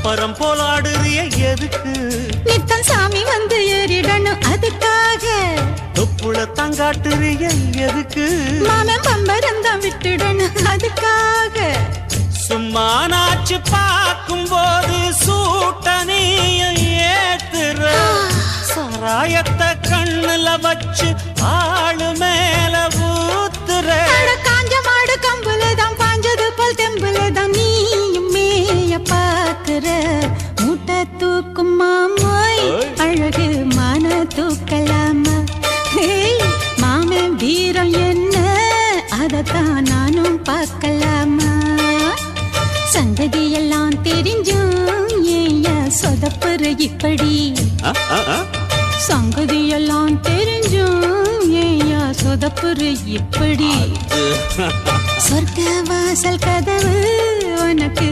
பம்பரம் போலாடுறிய எதுக்கு? நித்தம் சாமி வந்து ஏறிடணும் அதுக்காக. தொப்புள தங்காட்டுறிய எதுக்கு? மாமன் பம்பரம் தான் விட்டுடணும் அதுக்காக. சும்மா நாச்சு பார்க்கும் போது சூட்டனைய ஏத்துற, சாராயத்தை கண்ணுல வச்சு ஆளு மேல ஊத்துற. காஞ்ச மாடு கம்புலதான் பாஞ்சது போல் தெம்புலதான் நீயும் மேய பாக்குற. மூட்டை தூக்கும் மாமாய் அழகு மான தூக்கலாமா? மாமன் வீரம் என்ன அதத்தான் நானும் பார்க்கலாமா? சங்கதியெல்லாம் தெரிஞ்சும் ஏயா சொதப்புற இப்படி? சங்கதியெல்லாம் தெரிஞ்சும் ஏயா சொதப்புற இப்படி? சொர்க்க வாசல் கதவு உனக்கு